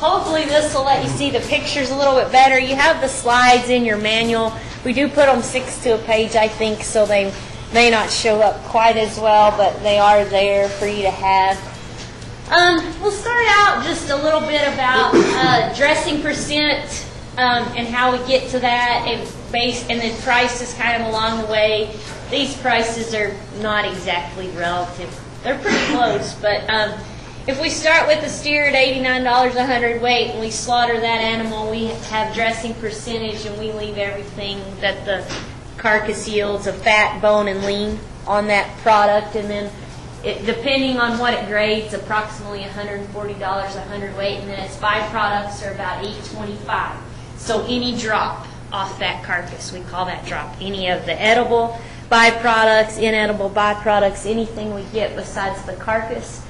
hopefully this will let you see the pictures a little bit better. You have the slides in your manual. We do put them 6 to a page, I think, so they may not show up quite as well, but they are there for you to have. We'll start out just a little bit about dressing percent and how we get to that, and then prices kind of along the way. These prices are not exactly relative. They're pretty close, but if we start with the steer at $89 a hundredweight and we slaughter that animal, we have dressing percentage and we leave everything that the carcass yields of fat, bone, and lean on that product, and then depending on what it grades, approximately $140 a hundredweight, and then its byproducts are about $8.25. So any drop off that carcass, we call that drop. Any of the edible byproducts, inedible byproducts, anything we get besides the carcass.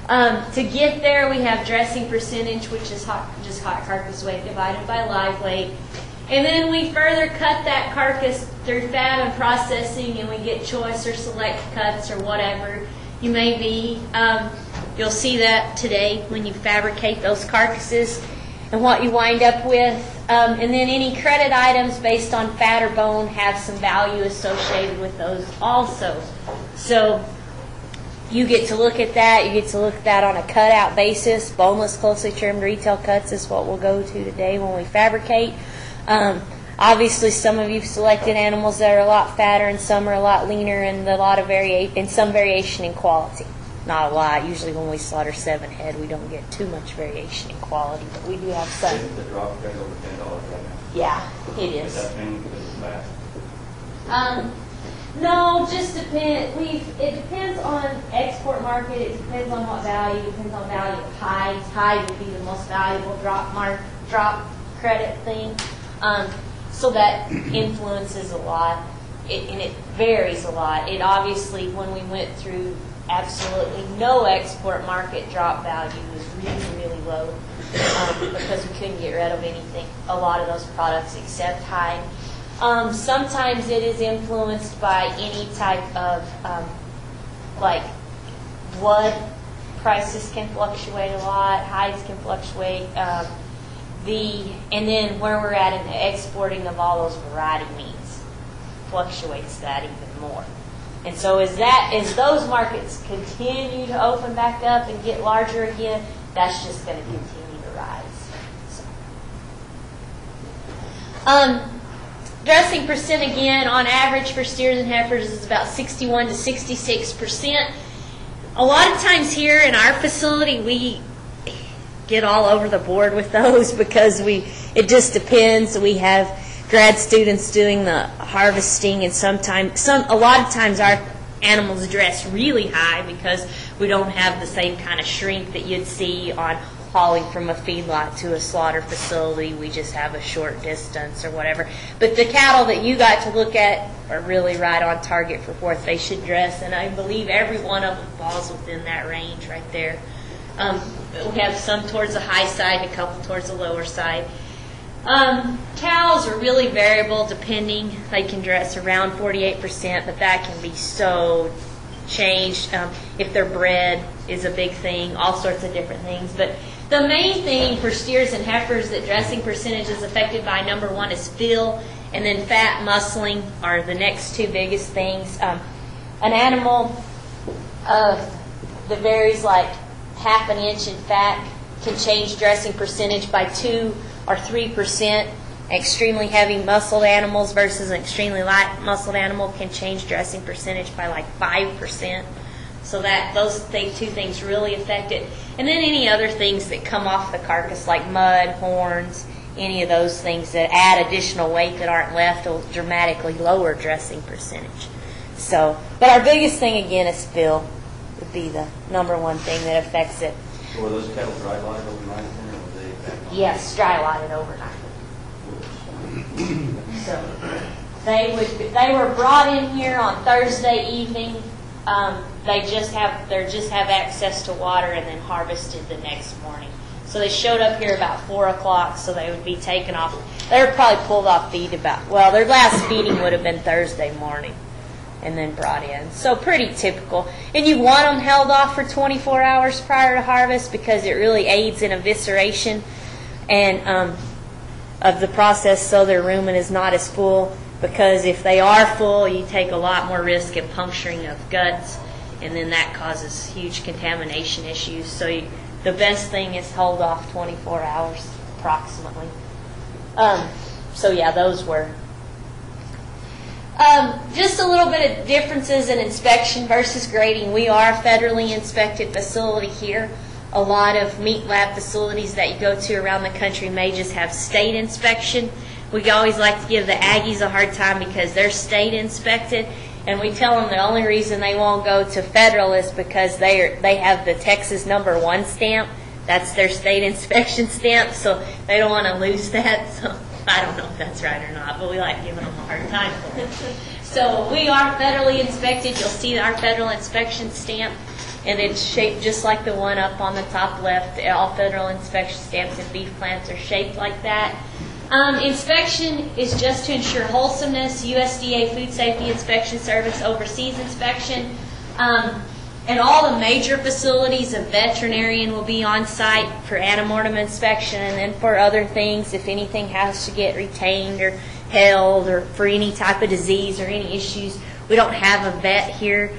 To get there, we have dressing percentage, which is just hot carcass weight divided by live weight. And then we further cut that carcass through fab and processing, and we get choice or select cuts or whatever you may be. You'll see that today when you fabricate those carcasses and what you wind up with. And then any credit items based on fat or bone have some value associated with those also. So you get to look at that. You get to look at that on a cutout basis. Boneless, closely trimmed retail cuts is what we'll go to today when we fabricate. Obviously, some of you selected animals that are a lot fatter, and some are a lot leaner, and some variation in quality. Not a lot. Usually, when we slaughter 7 head, we don't get too much variation in quality, but we do have some. Isn't the drop rate over $10 right now? Yeah, it is. Does that mean because it's fat? No, just depends. It depends on export market. It depends on what value. It depends on value of hide. Hide would be the most valuable drop credit thing. So that influences a lot, and it varies a lot. It obviously, when we went through absolutely no export market, drop value was really, really low because we couldn't get rid of a lot of those products except hide. Sometimes it is influenced by any type of, like blood prices can fluctuate a lot, hides can fluctuate, and then where we're at in the exporting of all those variety meats fluctuates that even more. And so as those markets continue to open back up and get larger again, that's just going to continue to rise. So. Dressing percent again, on average for steers and heifers is about 61 to 66%. A lot of times here in our facility, we get all over the board with those because it just depends. We have grad students doing the harvesting, and a lot of times our animals dress really high because we don't have the same kind of shrink that you'd see on hauling from a feedlot to a slaughter facility. We just have a short distance or whatever. But the cattle that you got to look at are really right on target for what they should dress, and I believe every one of them falls within that range right there. We have some towards the high side and a couple towards the lower side. Cows are really variable depending. They can dress around 48%, but that can be so changed. If they're bred is a big thing, all sorts of different things. But the main thing for steers and heifers that dressing percentage is affected by, number one, is fill, and then fat, muscling are the next two biggest things. An animal that varies like half an inch in fat can change dressing percentage by 2 or 3%. Extremely heavy muscled animals versus an extremely light muscled animal can change dressing percentage by like 5%. So that those two things really affect it. And then any other things that come off the carcass like mud, horns, any of those things that add additional weight that aren't left will dramatically lower dressing percentage. So, but our biggest thing again is fill would be the number one thing that affects it. So were those cattle dry lighted overnight then, or were they back on? Yes, dry lighted overnight. So they were brought in here on Thursday evening. They just have access to water and then harvested the next morning. So they showed up here about 4 o'clock, so they would be taken off. They were probably pulled off feed their last feeding would have been Thursday morning. and then brought in. So pretty typical. And you want them held off for 24 hours prior to harvest because it really aids in evisceration and of the process, so their rumen is not as full. Because if they are full, you take a lot more risk in puncturing of guts, and then that causes huge contamination issues. So the best thing is hold off 24 hours approximately. So yeah, those were. Just a little bit of differences in inspection versus grading. We are a federally inspected facility here. A lot of meat lab facilities that you go to around the country may just have state inspection. We always like to give the Aggies a hard time because they're state inspected, and we tell them the only reason they won't go to federal is because they have the Texas #1 stamp. That's their state inspection stamp, so they don't want to lose that. So I don't know if that's right or not, but we like giving them a hard time for it. So we are federally inspected. You'll see our federal inspection stamp, and it's shaped just like the one up on the top left. All federal inspection stamps and beef plants are shaped like that. Inspection is just to ensure wholesomeness. USDA Food Safety Inspection Service oversees inspection. And all the major facilities, a veterinarian will be on site for antemortem inspection, and then for other things, if anything has to get retained or held or for any type of disease or any issues. We don't have a vet here.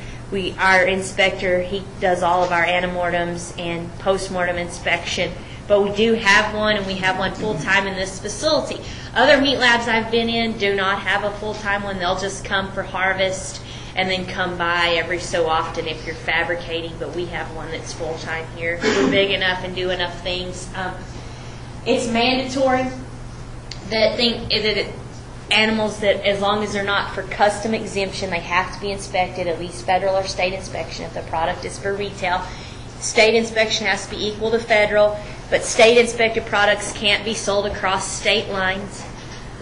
Our inspector, he does all of our antemortems and postmortem inspection. But we do have one, and we have one full-time in this facility. Other meat labs I've been in do not have a full-time one. They'll just come for harvest and then come by every so often if you're fabricating, but we have one that's full-time here. We're big enough and do enough things. It's mandatory that animals that, as long as they're not for custom exemption, they have to be inspected, at least federal or state inspection if the product is for retail. State inspection has to be equal to federal, but state inspected products can't be sold across state lines.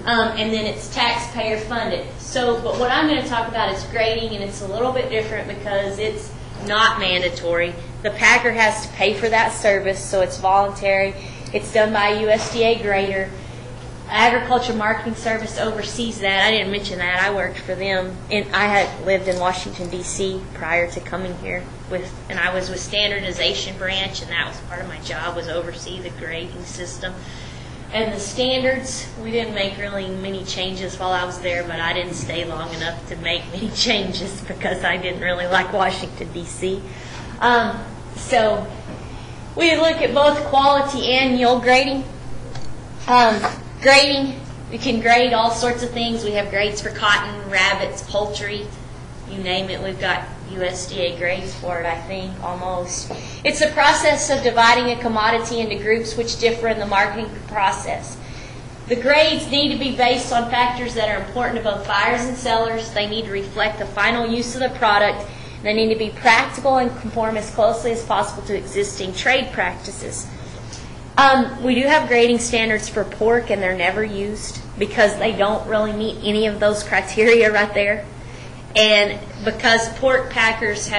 And then it's taxpayer funded. So, but what I'm going to talk about is grading, and it's a little bit different because it's not mandatory. The packer has to pay for that service, so it's voluntary. It's done by a USDA grader. Agriculture Marketing Service oversees that. I didn't mention that. I worked for them. And I had lived in Washington, D.C. prior to coming here, and I was with Standardization Branch, and that was part of my job, was oversee the grading system. And the standards, we didn't make really many changes while I was there, but I didn't stay long enough to make many changes because I didn't really like Washington, D.C. So we look at both quality and yield grading. Grading, we can grade all sorts of things. We have grades for cotton, rabbits, poultry, you name it. We've got USDA grades for it, I think, almost. It's a process of dividing a commodity into groups which differ in the marketing process. The grades need to be based on factors that are important to both buyers and sellers. They need to reflect the final use of the product. They need to be practical and conform as closely as possible to existing trade practices. We do have grading standards for pork, and they're never used because they don't really meet any of those criteria right there. And because pork packers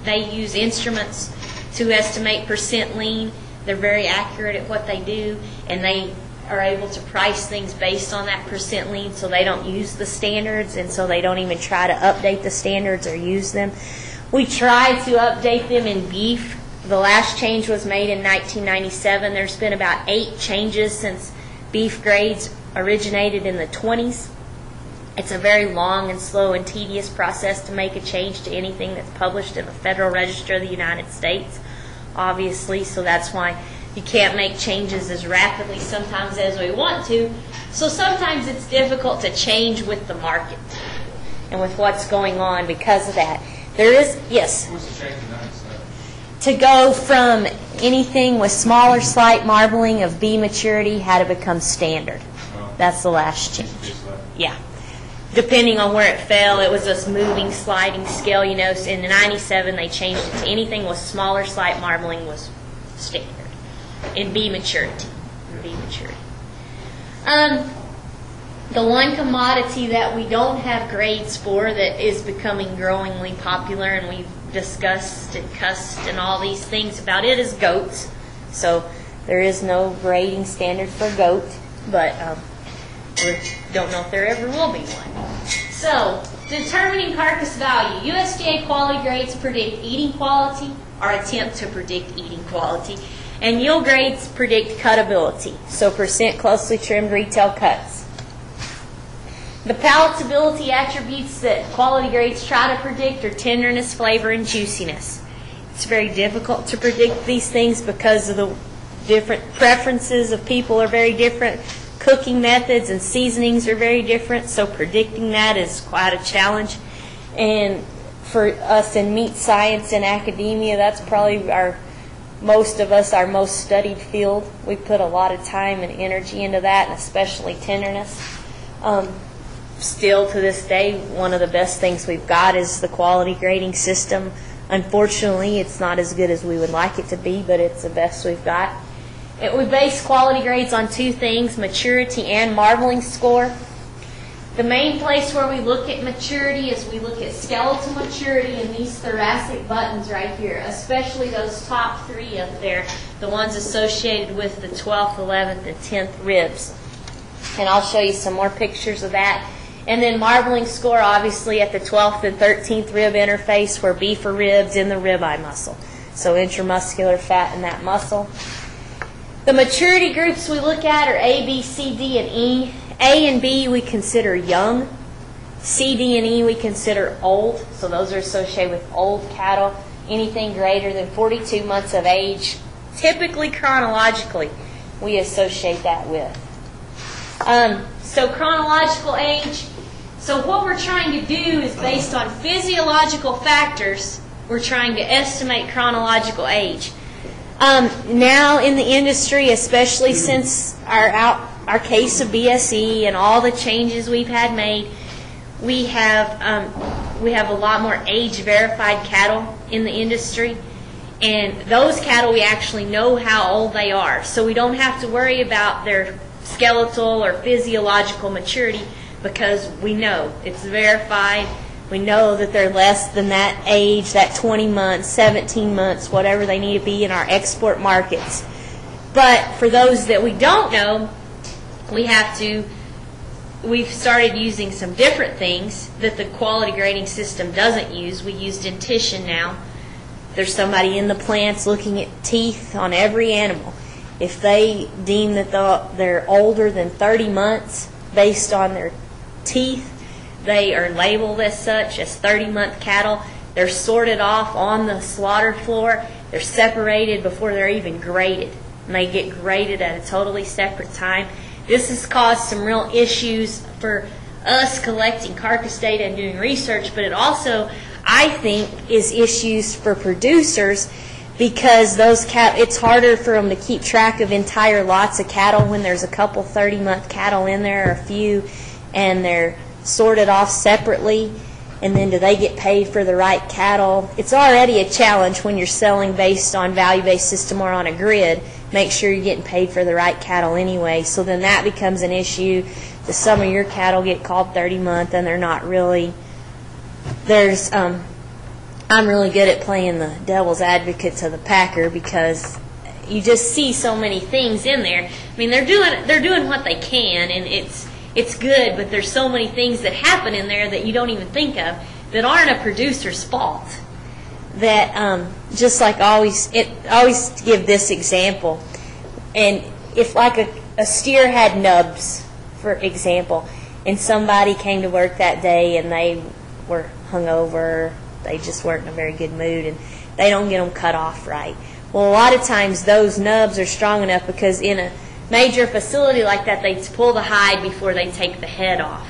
they use instruments to estimate percent lean, they're very accurate at what they do, and they are able to price things based on that percent lean, so they don't use the standards, and so they don't even try to update the standards or use them. We try to update them in beef. The last change was made in 1997. There's been about 8 changes since beef grades originated in the 20s. It's a very long and slow and tedious process to make a change to anything that's published in the Federal Register of the United States, obviously, so that's why you can't make changes as rapidly sometimes as we want to. So sometimes it's difficult to change with the market and with what's going on because of that. There is, yes? What's the change in 97? To go from anything with smaller slight marbling of B maturity had to become standard. That's the last change. Yeah. Depending on where it fell, it was a moving, sliding scale. You know, in the 97 they changed it to anything with smaller slight marbling was standard in B maturity. The one commodity that we don't have grades for that is becoming growingly popular, and we've discussed and cussed and all these things about it, is goats. So there is no grading standard for goat, but we don't know if there ever will be one. So Determining carcass value. USDA quality grades predict eating quality, or attempt to predict eating quality, and yield grades predict cutability, so percent closely trimmed retail cuts. The palatability attributes that quality grades try to predict are tenderness, flavor, and juiciness. It's very difficult to predict these things because of the different preferences of people are very different. Cooking methods and seasonings are very different, so predicting that is quite a challenge. And for us in meat science and academia, that's probably our most studied field. We put a lot of time and energy into that, and especially tenderness. Still to this day, one of the best things we've got is the quality grading system. Unfortunately, it's not as good as we would like it to be, but it's the best we've got. We base quality grades on two things, maturity and marbling score. The main place where we look at maturity is we look at skeletal maturity in these thoracic buttons right here, especially those top three up there, the ones associated with the 12th, 11th, and 10th ribs. And I'll show you some more pictures of that. And then marbling score, obviously, at the 12th and 13th rib interface where beef are ribs in the ribeye muscle. So intramuscular fat in that muscle. The maturity groups we look at are A, B, C, D, and E. A and B we consider young. C, D, and E we consider old. So those are associated with old cattle. Anything greater than 42 months of age, typically chronologically, we associate that with. So chronological age. So what we're trying to do is based on physiological factors, we're trying to estimate chronological age. Now in the industry, especially since our case of BSE and all the changes we've had made, we have a lot more age-verified cattle in the industry, and those cattle we actually know how old they are, so we don't have to worry about their skeletal or physiological maturity because we know it's verified. We know that they're less than that age, that 20 months, 17 months, whatever they need to be in our export markets. But for those that we don't know, we've started using some different things that the quality grading system doesn't use. We use dentition now. There's somebody in the plants looking at teeth on every animal. If they deem that they're older than 30 months based on their teeth, they are labeled as such, as 30-month cattle. They're sorted off on the slaughter floor. They're separated before they're even graded. And they get graded at a totally separate time. This has caused some real issues for us collecting carcass data and doing research, but it also, I think, is issues for producers because it's harder for them to keep track of entire lots of cattle when there's a couple 30-month cattle in there or a few, and they're sorted off separately, and then do they get paid for the right cattle? It's already a challenge when you're selling based on value-based system or on a grid. Make sure you're getting paid for the right cattle anyway. So then that becomes an issue. That some of your cattle get called 30-month and they're not really. I'm really good at playing the devil's advocate to the packer because you just see so many things in there. I mean, they're doing what they can, and it's good, but there's so many things that happen in there that you don't even think of that aren't a producer's fault. That just like always give this example, and if like a steer had nubs, for example, and somebody came to work that day and they were hungover, they just weren't in a very good mood, and they don't get them cut off right. Well, a lot of times those nubs are strong enough because in a major facility like that, they pull the hide before they take the head off.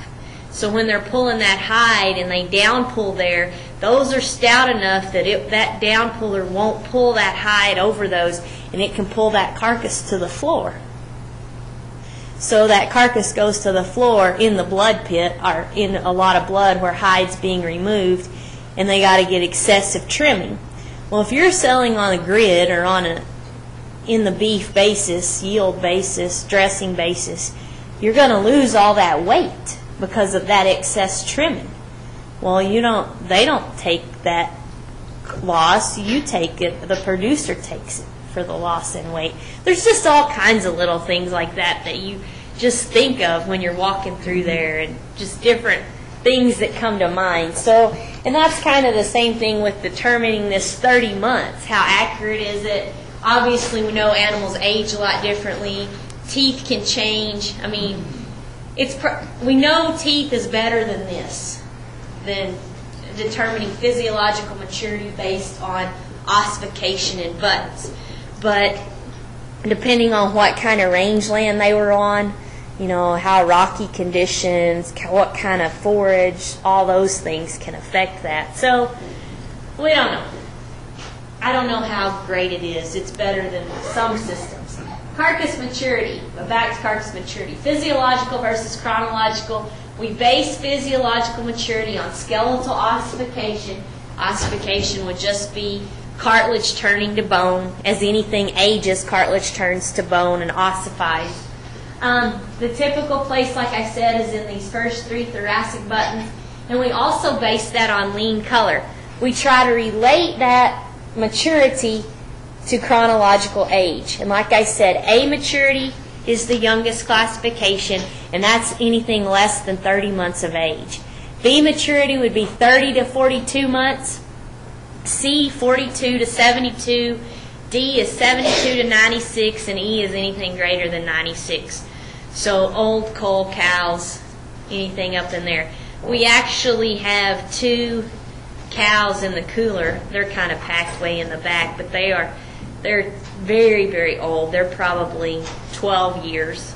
So when they're pulling that hide and they down pull there, those are stout enough that that down puller won't pull that hide over those, and it can pull that carcass to the floor. So that carcass goes to the floor in the blood pit, or in a lot of blood where hide's being removed, and they got to get excessive trimming. Well, if you're selling on a grid or in the beef basis, yield basis, dressing basis, you're going to lose all that weight because of that excess trimming. Well, they don't take that loss. You take it. The producer takes it for the loss in weight. There's just all kinds of little things like that you just think of when you're walking through there, and just different things that come to mind. So, and that's kind of the same thing with determining this 30 months. How accurate is it? Obviously, we know animals age a lot differently. Teeth can change. I mean, we know teeth is better than this, than determining physiological maturity based on ossification in buttons. But depending on what kind of rangeland they were on, you know, how rocky conditions, what kind of forage, all those things can affect that. So, we don't know. I don't know how great it is. It's better than some systems. Carcass maturity. Back to carcass maturity. Physiological versus chronological. We base physiological maturity on skeletal ossification. Ossification would just be cartilage turning to bone. As anything ages, cartilage turns to bone and ossifies. The typical place, like I said, is in these first 3 thoracic buttons. And we also base that on lean color. We try to relate that maturity to chronological age. And like I said, A maturity is the youngest classification, and that's anything less than 30 months of age. B maturity would be 30 to 42 months. C, 42 to 72. D is 72 to 96, and E is anything greater than 96. So old coal cows, anything up in there. We actually have 2 cows in the cooler. They're kind of packed way in the back, but they're very, very old. They're probably 12 years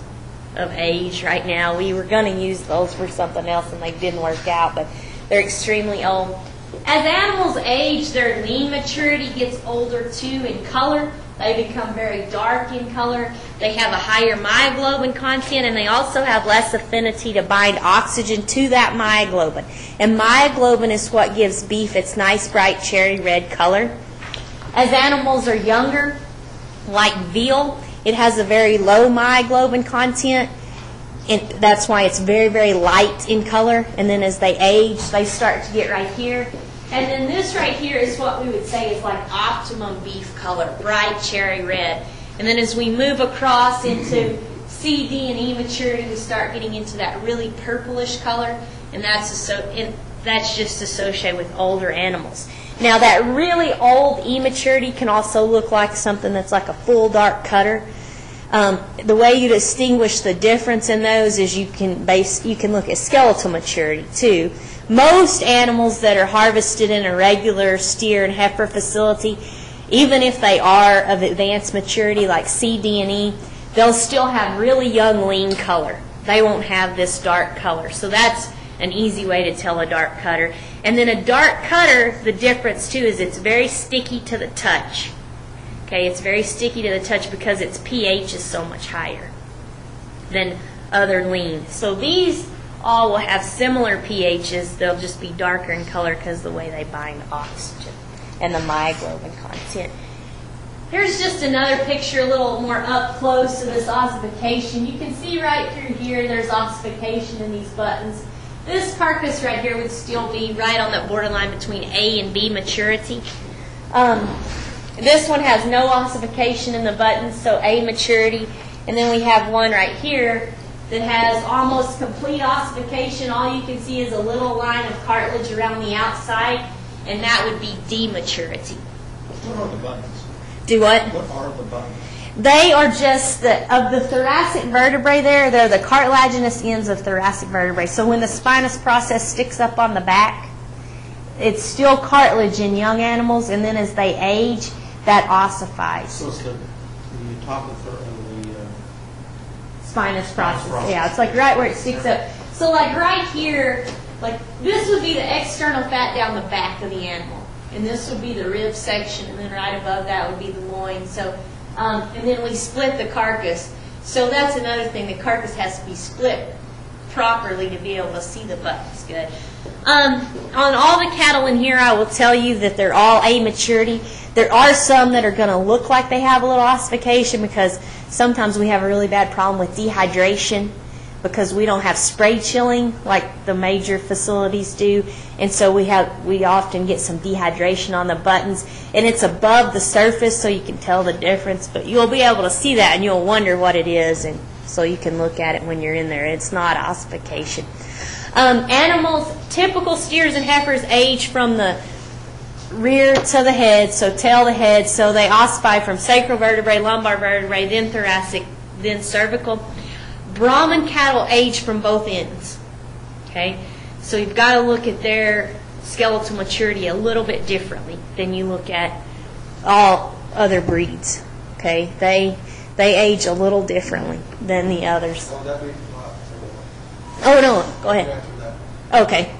of age right now. We were going to use those for something else, and they didn't work out, but they're extremely old. As animals age, their lean maturity gets older too in color. They become very dark in color. They have a higher myoglobin content, and they also have less affinity to bind oxygen to that myoglobin. And myoglobin is what gives beef its nice, bright, cherry red color. As animals are younger, like veal, it has a very low myoglobin content, and that's why it's very, very light in color. And then as they age, they start to get right here. And then this right here is what we would say is like optimum beef color, bright cherry red. And then as we move across into C, D, and E maturity, we start getting into that really purplish color, and that's just associated with older animals. Now that really old E maturity can also look like something that's like a full dark cutter. The way you distinguish the difference in those is you can look at skeletal maturity too. Most animals that are harvested in a regular steer and heifer facility, even if they are of advanced maturity like C, D, and E, they'll still have really young lean color. They won't have this dark color. So that's an easy way to tell a dark cutter. And then a dark cutter, the difference too is it's very sticky to the touch. Okay, it's very sticky to the touch because its pH is so much higher than other lean. So these all will have similar pHs. They'll just be darker in color because of the way they bind oxygen and the myoglobin content. Here's just another picture, a little more up close to this ossification. You can see right through here there's ossification in these buttons. This carcass right here would still be right on the borderline between A and B maturity. This one has no ossification in the buttons, so A maturity. And then we have one right here that has almost complete ossification. All you can see is a little line of cartilage around the outside, and that would be D maturity. What are the buttons? Do what? What are the buttons? They are just of the thoracic vertebrae there. They're the cartilaginous ends of thoracic vertebrae. So when the spinous process sticks up on the back, it's still cartilage in young animals, and then as they age, that ossifies. So it's the top of the spinous process. Yeah, it's like right where it sticks up. So like right here, like this would be the external fat down the back of the animal, and this would be the rib section, and then right above that would be the loin. So, and then we split the carcass. So that's another thing. The carcass has to be split properly to be able to see the buttons good. On all the cattle in here, I will tell you that they're all A maturity. There are some that are going to look like they have a little ossification because sometimes we have a really bad problem with dehydration because we don't have spray chilling like the major facilities do, and so we often get some dehydration on the buttons, and it's above the surface so you can tell the difference, but you'll be able to see that and you'll wonder what it is, and so you can look at it when you're in there. It's not ossification. Animals, typical steers and heifers age from the rear to the head, so tail to head, so they ossify from sacral vertebrae, lumbar vertebrae, then thoracic, then cervical. Brahman cattle age from both ends. Okay, so you've got to look at their skeletal maturity a little bit differently than you look at all other breeds. Okay, they age a little differently than the others. Oh no, go ahead. Okay.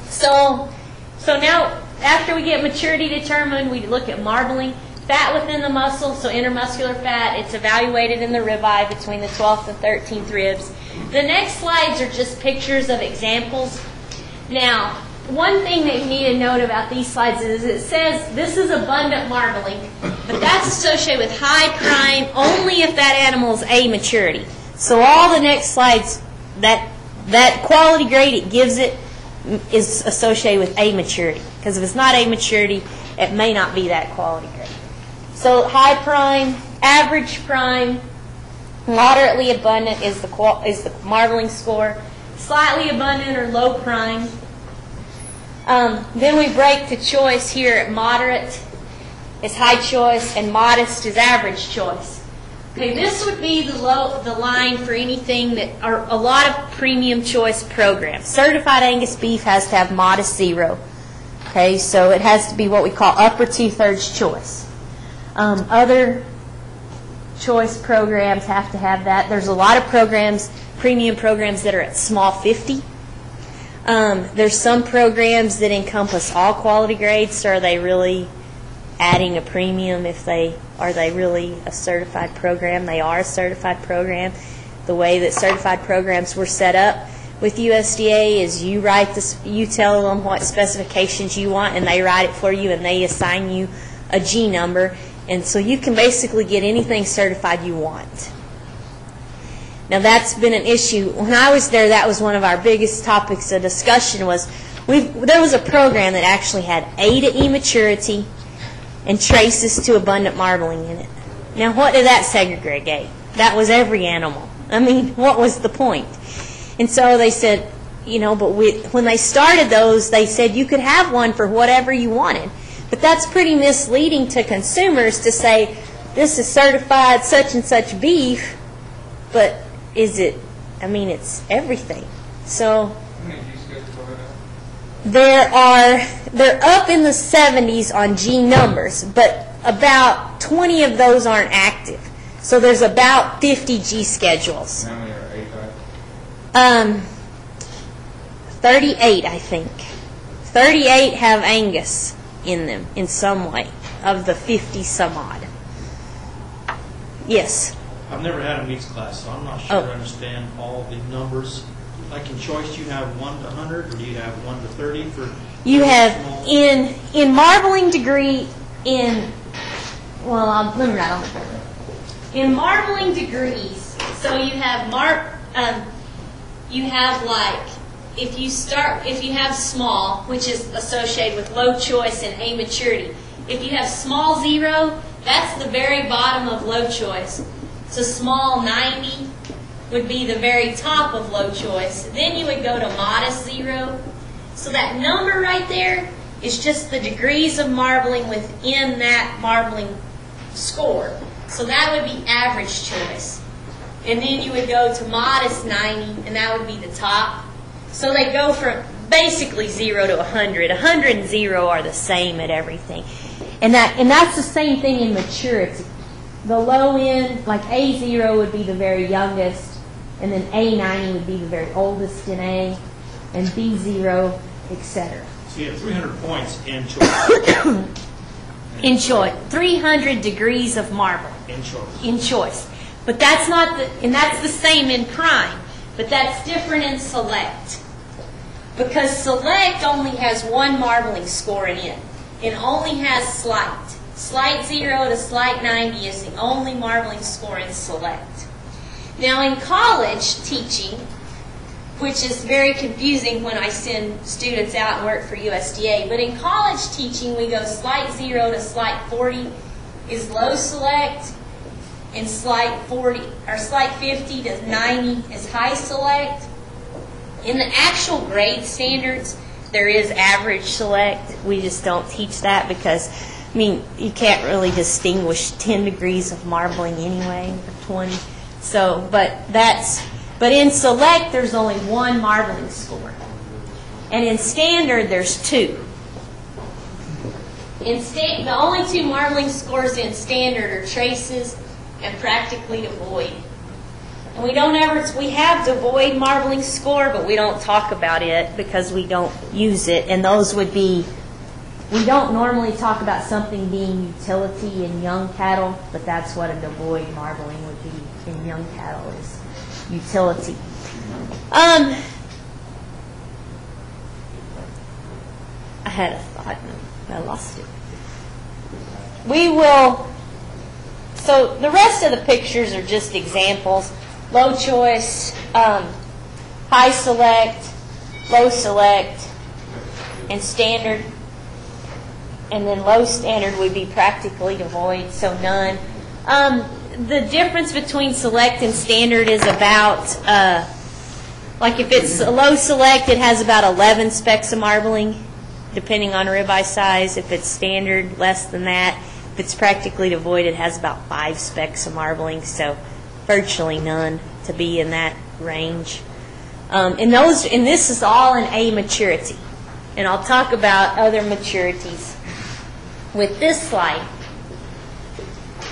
So now, after we get maturity determined, we look at marbling. Fat within the muscle, so intermuscular fat, it's evaluated in the ribeye between the 12th and 13th ribs. The next slides are just pictures of examples. Now, one thing that you need to note about these slides is it says this is abundant marbling, but that's associated with high prime only if that animal is A maturity. So all the next slides, that quality grade it gives it is associated with A maturity. Because if it's not A maturity, it may not be that quality grade. So high prime, average prime, moderately abundant is the marbling score. Slightly abundant or low prime. Then we break the choice here at moderate is high choice and modest is average choice. Okay, this would be the line for anything that are a lot of premium choice programs. Certified Angus beef has to have modest 0. Okay, so it has to be what we call upper 2/3 choice. Other choice programs have to have that. There's a lot of programs, premium programs that are at small 50. There's some programs that encompass all quality grades, so are they really adding a premium are they really a certified program? They are a certified program. The way that certified programs were set up with USDA is you tell them what specifications you want and they write it for you and they assign you a G number, and so you can basically get anything certified you want. Now that's been an issue. When I was there, that was one of our biggest topics of discussion was there was a program that actually had A to E maturity and traces to abundant marbling in it. Now what did that segregate? That was every animal. I mean, what was the point? And so they said, but when they started those, they said you could have one for whatever you wanted. But that's pretty misleading to consumers to say, this is certified such and such beef, but is it, it's everything. So they're up in the 70s on G numbers, but about 20 of those aren't active. So there's about 50 G schedules. How many are A-type? 38, I think. 38 have Angus in them in some way of the 50 some odd. Yes. I've never had a meats class, so I'm not sure I understand all the numbers. Like in choice, you have 1 to 100, or do you have 1 to 30 for? You have in marbling degree let me write on the board. In marbling degrees, so you have if you have small, which is associated with low choice and A maturity. If you have small 0, that's the very bottom of low choice. So small 90 would be the very top of low choice. Then you would go to modest 0. So that number right there is just the degrees of marbling within that marbling score. So that would be average choice. And then you would go to modest 90, and that would be the top. So they go from basically 0 to 100. 100 and 0 are the same at everything. And that's the same thing in maturity. The low end, like A0 would be the very youngest, and then A90 would be the very oldest in A, and B0, etc. So you have 300 points in choice. In choice. 300 degrees of marble. In choice. In choice. But that's not and that's the same in prime, but that's different in select. Because select only has one marbling score in it. It only has slight. Slight 0 to slight 90 is the only marbling score in select. Now in college teaching, which is very confusing when I send students out and work for USDA, but in college teaching we go slight 0 to slight 40 is low select, and slide 40 or slide 50 to 90 is high select. In the actual grade standards, there is average select. We just don't teach that because, I mean, you can't really distinguish 10 degrees of marbling anyway, or 20. So, but in select, there's only one marbling score. And in standard, there's two. The only two marbling scores in standard are traces and practically devoid. And we have devoid marbling score, but we don't talk about it because we don't use it. And those would be, we don't normally talk about something being utility in young cattle, but that's what a devoid marbling would be in young cattle, is utility. I had a thought and I lost it. So the rest of the pictures are just examples. Low choice, high select, low select, and standard. And then low standard would be practically devoid, so none. The difference between select and standard is about, like if it's a low select, it has about 11 specks of marbling, depending on ribeye size. If it's standard, less than that. If it's practically devoid, it has about 5 specks of marbling, so virtually none to be in that range. And this is all in A maturity. And I'll talk about other maturities with this slide.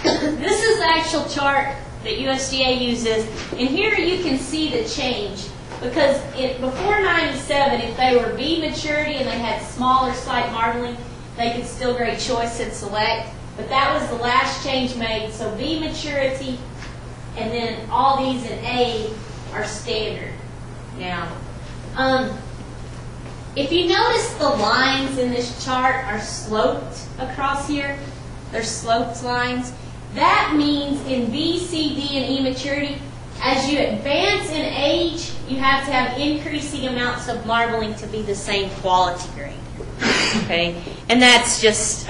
This is the actual chart that USDA uses, and here you can see the change. Because before 97, if they were B maturity and they had smaller slight marbling, they could still grade choice and select. But that was the last change made. So B maturity, and then all these in A are standard. Now, if you notice, the lines in this chart are sloped across here. They're sloped lines. That means in B, C, D, and E maturity, as you advance in age, you have to have increasing amounts of marbling to be the same quality grade. Okay, and that's just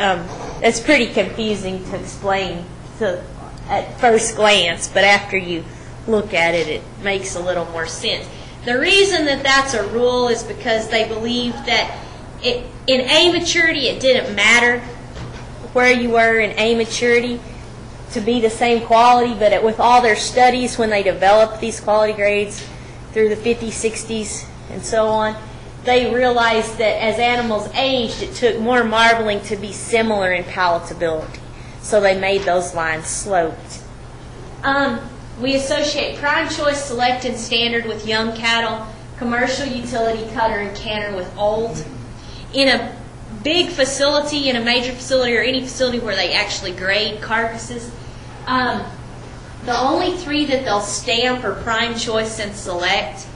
it's pretty confusing to explain at first glance, but after you look at it, it makes a little more sense. The reason that that's a rule is because they believed that in A maturity it didn't matter where you were in A maturity to be the same quality, but with all their studies when they developed these quality grades through the 50s, 60s, and so on, they realized that as animals aged, it took more marbling to be similar in palatability. So they made those lines sloped. We associate prime choice, select, and standard with young cattle, commercial utility, cutter, and canner with old. In a big facility, in a major facility, or any facility where they actually grade carcasses, the only three that they'll stamp are prime choice and select.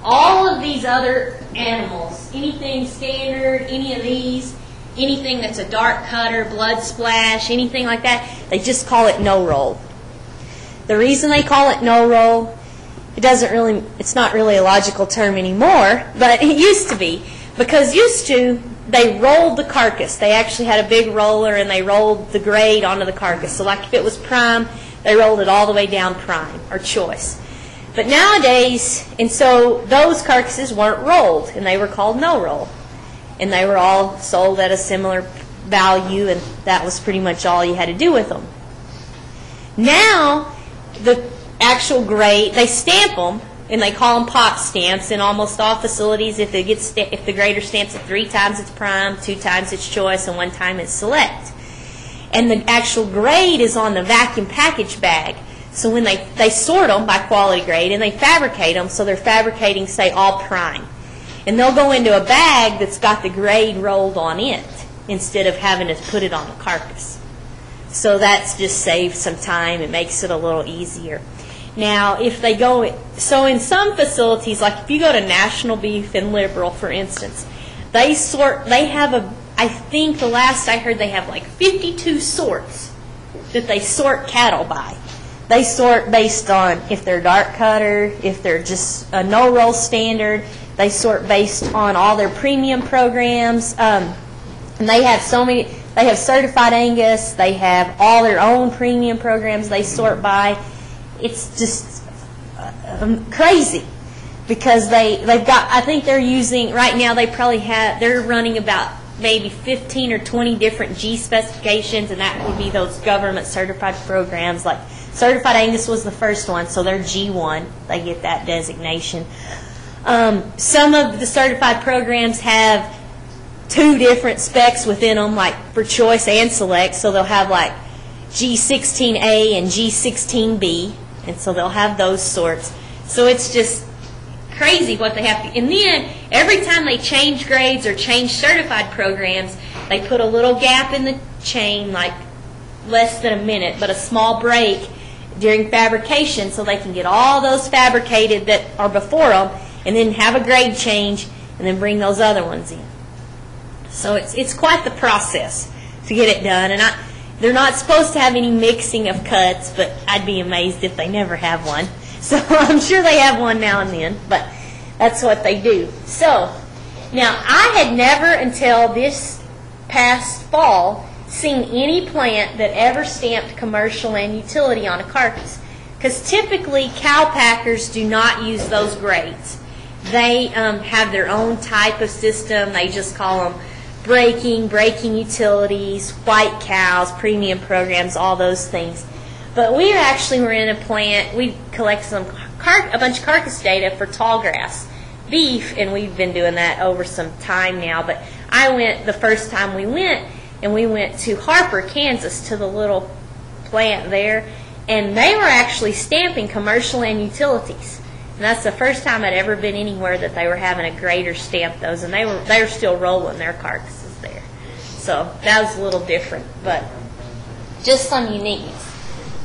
All of these other animals, anything standard, any of these, anything that's a dark cutter, blood splash, anything like that, they just call it no roll. The reason they call it no roll, it's not really a logical term anymore, but it used to be. Because used to, they rolled the carcass. They actually had a big roller and they rolled the grade onto the carcass. So like if it was prime, they rolled it all the way down prime or choice. But nowadays, and so those carcasses weren't rolled and they were called no roll. And they were all sold at a similar value, and that was pretty much all you had to do with them. Now, the actual grade, they stamp them, and they call them pot stamps in almost all facilities. If the grader stamps it 3 times, it's prime, 2 times it's choice, and 1 time it's select. And the actual grade is on the vacuum package bag. So when they sort them by quality grade, and they fabricate them, so they're fabricating, say, all prime. And they'll go into a bag that's got the grade rolled on it instead of having to put it on the carcass. So that's just saves some time. It makes it a little easier. Now, if they so in some facilities, like if you go to National Beef and Liberal, for instance, they have I think the last I heard they have like 52 sorts that they sort cattle by. They sort based on if they're dark cutter, if they're just a no-roll standard. They sort based on all their premium programs. And they have so many. They have certified Angus. They have all their own premium programs they sort by. It's just crazy because they've got, I think they're using, right now they're running about maybe 15 or 20 different G specifications, and that would be those government certified programs. Like Certified Angus was the first one, so they're G1. They get that designation. Some of the certified programs have 2 different specs within them, like for choice and select. So they'll have like G16A and G16B, and so they'll have those sorts. So it's just crazy what they have to. And then every time they change grades or change certified programs, they put a little gap in the chain, like less than a minute, but a small break during fabrication, so they can get all those fabricated that are before them, and then have a grade change, and then bring those other ones in. So it's quite the process to get it done. And they're not supposed to have any mixing of cuts, but I'd be amazed if they never have one. So I'm sure they have one now and then, but that's what they do. So now I had never until this past fall seen any plant that ever stamped commercial and utility on a carcass, because typically cow packers do not use those grades. They have their own type of system. They just call them breaking utilities, white cows, premium programs, all those things. But we actually were in a plant, we collected a bunch of carcass data for tall grass beef, and we've been doing that over some time now. But I went the first time we went to Harper, Kansas, to the little plant there, and they were actually stamping commercial and utilities. And that's the first time I'd ever been anywhere that they were having a grader stamp those, and they were still rolling their carcasses there. So that was a little different, but just some uniqueness.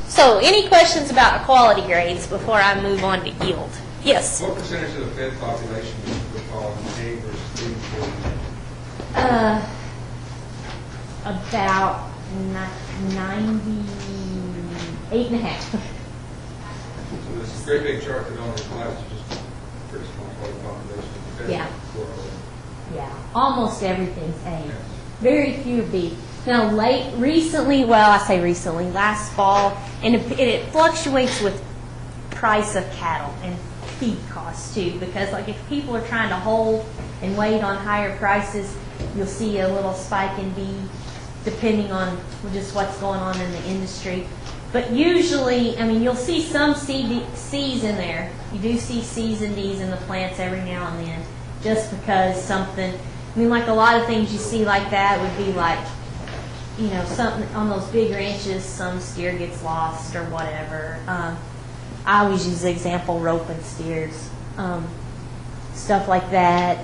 So any questions about the quality grades before I move on to yield? Yes? What percentage of the fed population would fall in A versus B? About 98.5. So this great big chart that only applies to just pretty small part of the population. Yeah. Yeah, almost everything's A. Very few B. Now, last fall, and it fluctuates with price of cattle and feed costs too, because like if people are trying to hold and wait on higher prices, you'll see a little spike in B depending on just what's going on in the industry. But usually, I mean, you'll see some C's in there. You do see C's and D's in the plants every now and then, just because something, I mean, like a lot of things you see like that would be like, you know, something on those big ranches, some steer gets lost or whatever. I always use the example roping steers, stuff like that.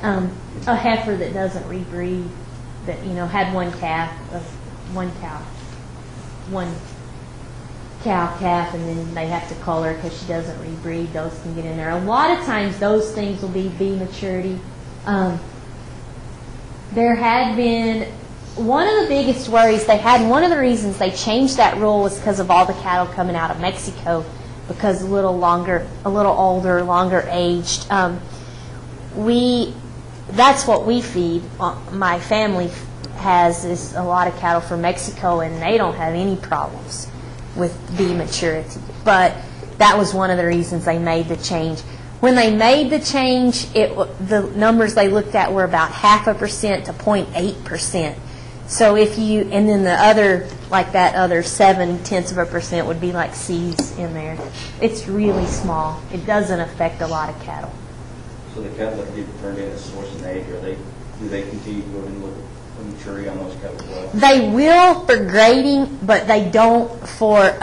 A heifer that doesn't rebreed, that, you know, had one cow calf, and then they have to cull her because she doesn't rebreed. Those can get in there. A lot of times those things will be B maturity. There had been one of the biggest worries they had, and one of the reasons they changed that rule was because of all the cattle coming out of Mexico, because a little older, longer aged. That's what we feed. My family is a lot of cattle from Mexico, and they don't have any problems with B maturity. But that was one of the reasons they made the change. When they made the change, the numbers they looked at were about 0.5% to 0.8%. So and then the other, like that other 0.7% would be like C's in there. It's really small. It doesn't affect a lot of cattle. So the cattle that get turned in as source and age, do they continue to go and look for maturity on those cattle as well? They will for grading, but they don't for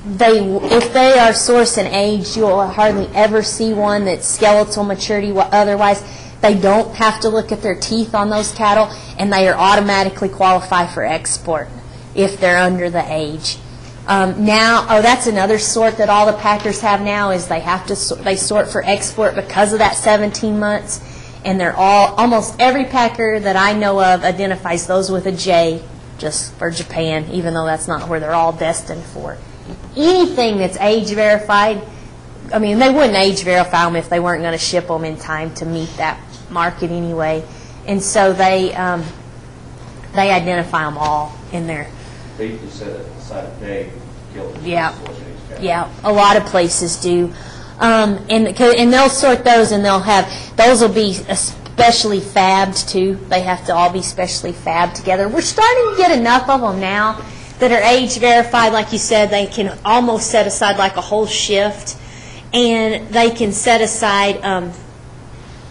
if they are source and aged, you'll hardly ever see one that's skeletal maturity. Otherwise, they don't have to look at their teeth on those cattle, and they are automatically qualified for export if they're under the age. That's another sort that all the packers have now, is they sort for export because of that 17 months, and almost every packer that I know of identifies those with a J, just for Japan, even though that's not where they're all destined for. Anything that's age verified, I mean, they wouldn't age verify them if they weren't going to ship them in time to meet that market anyway. And so they They identify them all in there. They usually set aside a day to kill the Yeah. source in each county. Yeah, a lot of places do. And they'll sort those, and those will be specially fabbed too. They have to all be specially fabbed together. We're starting to get enough of them now that are age verified. Like you said, they can almost set aside like a whole shift, and they can set aside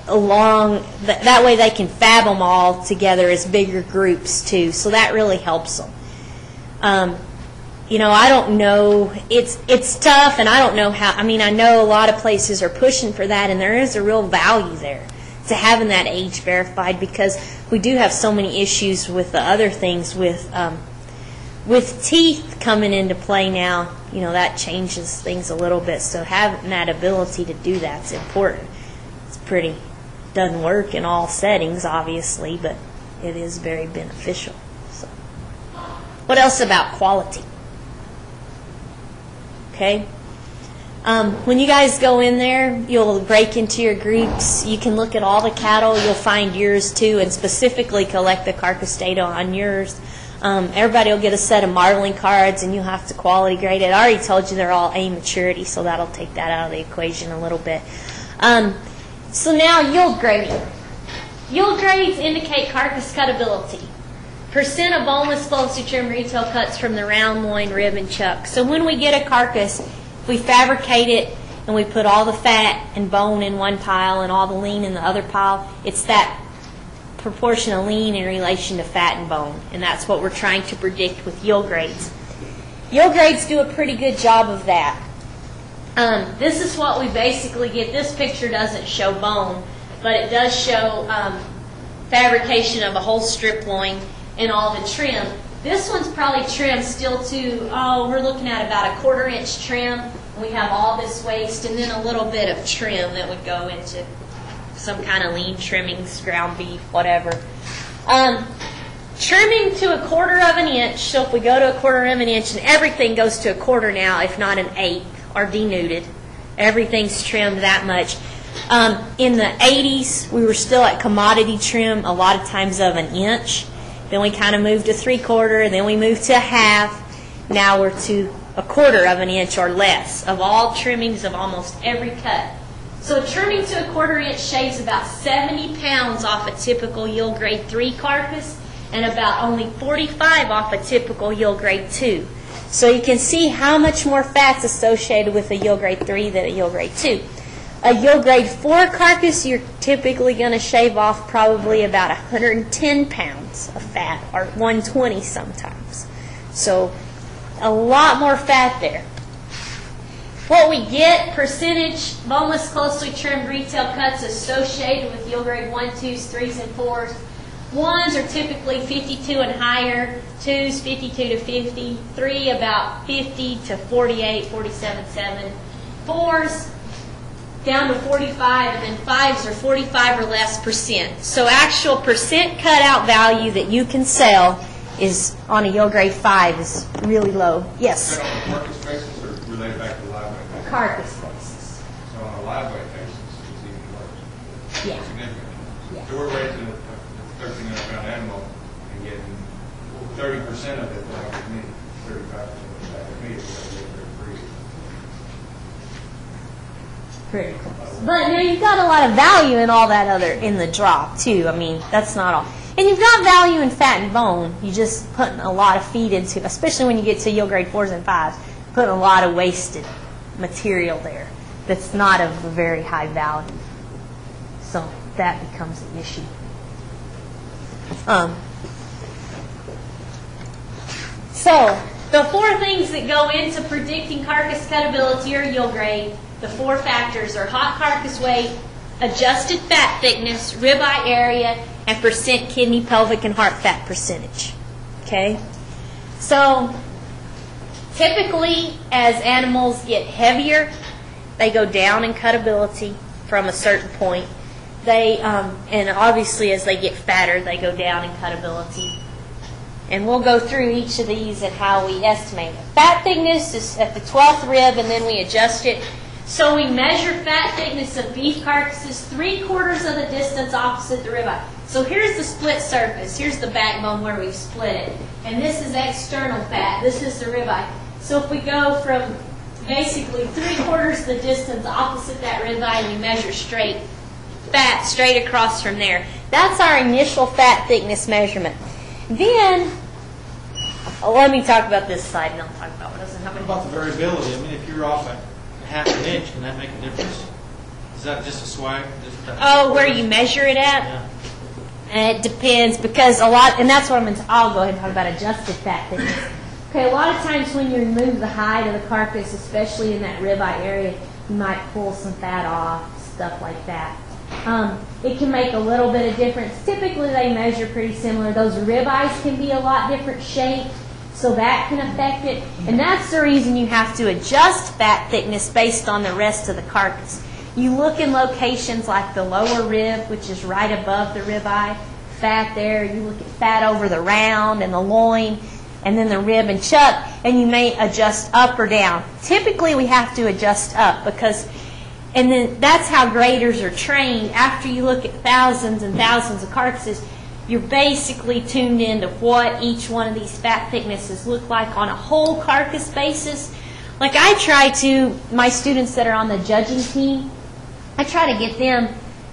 that way they can fab them all together as bigger groups too. So that really helps them. I don't know. It's tough, and I don't know how. I mean, I know a lot of places are pushing for that, and there is a real value there to having that age verified, because we do have so many issues with the other things with teeth coming into play now. That changes things a little bit. So having that ability to do that's important. It's pretty. Doesn't work in all settings, obviously, but it is very beneficial. So, what else about quality? Okay. When you guys go in there, you'll break into your groups. You can look at all the cattle. You'll find yours too, and specifically collect the carcass data on yours. Everybody will get a set of modeling cards, and you'll have to quality grade it. I already told you they're all A maturity, so that'll take that out of the equation a little bit. So now yield grading. Yield grades indicate carcass cutability. Percent of boneless, closely trimmed retail cuts from the round, loin, rib, and chuck. So when we get a carcass, we fabricate it and we put all the fat and bone in one pile and all the lean in the other pile. It's that proportion of lean in relation to fat and bone, and that's what we're trying to predict with yield grades. Yield grades do a pretty good job of that. This is what we basically get. This picture doesn't show bone, but it does show fabrication of a whole strip loin and all the trim. This one's probably trimmed still to, we're looking at about a 1/4 inch trim. We have all this waste and then a little bit of trim that would go into some kind of lean trimmings, ground beef, whatever. Trimming to a 1/4 of an inch, so if we go to a 1/4 of an inch, and everything goes to a 1/4 now, if not an 1/8 or denuded. Everything's trimmed that much. In the 80s, we were still at commodity trim, a lot of times of an inch. Then we kind of moved to 3/4, and then we moved to a half. Now we're to a 1/4 of an inch or less of all trimmings of almost every cut. So trimming to a 1/4 inch shaves about 70 pounds off a typical yield grade 3 carcass, and about only 45 off a typical yield grade 2. So you can see how much more fat's associated with a yield grade 3 than a yield grade 2. A yield grade 4 carcass, you're typically going to shave off probably about 110 pounds of fat, or 120 sometimes. So a lot more fat there. What we get, percentage boneless, closely trimmed retail cuts associated with yield grade 1, 2s, 3s, and 4s. 1s are typically 52 and higher, 2s 52 to 50, 3 about 50 to 48, 47.7, 4s down to 45, and then 5s are 45 or less percent. So actual percent cutout value that you can sell is on a yield grade 5 is really low. Yes? Is that on a carcass basis or related back to live weight basis? Carcass basis. So on a live weight basis, it's even worse. Yeah. Significant. Yeah. So we're raising a 1,300-pound animal and getting 30% of it back at meat, 35% of it back at meat. Pretty close. But you've got a lot of value in all that other, in the drop too. I mean, that's not all. And you've got value in fat and bone. You just putting a lot of feed into, especially when you get to yield grade 4s and 5s, putting a lot of wasted material there that's not of a very high value. So that becomes an issue. So the 4 things that go into predicting carcass cutability or yield grade, the 4 factors are hot carcass weight, adjusted fat thickness, ribeye area, and percent kidney, pelvic, and heart fat percentage. Okay? So typically, as animals get heavier, they go down in cutability from a certain point. They and obviously as they get fatter, they go down in cutability. And we'll go through each of these and how we estimate it. Fat thickness is at the 12th rib, and then we adjust it. So we measure fat thickness of beef carcasses 3/4 of the distance opposite the ribeye. So here's the split surface. Here's the backbone where we've split it. And this is external fat. This is the ribeye. So if we go from basically 3/4 of the distance opposite that ribeye, we measure straight fat straight across from there. That's our initial fat thickness measurement. Then, let me talk about this side, and I'll talk about what doesn't happen. What about the variability? I mean, if you're off at half an inch, can that make a difference? Is that just a swag? Oh, where you measure it at? Yeah. And it depends, because a lot, and that's what I'm going to, I'll go ahead and talk about adjusted fat thickness. Okay, a lot of times when you remove the hide of the carcass, especially in that ribeye area, you might pull some fat off, stuff like that. It can make a little bit of difference. Typically they measure pretty similar. Those ribeyes can be a lot different shape, so that can affect it. And that's the reason you have to adjust fat thickness based on the rest of the carcass. You look in locations like the lower rib, which is right above the ribeye, fat there. You look at fat over the round and the loin, and then the rib and chuck, and you may adjust up or down. Typically we have to adjust up because, and then that's how graders are trained. After you look at thousands and thousands of carcasses, you're basically tuned into what each one of these fat thicknesses look like on a whole carcass basis. Like I try to, my students that are on the judging team, I try to get them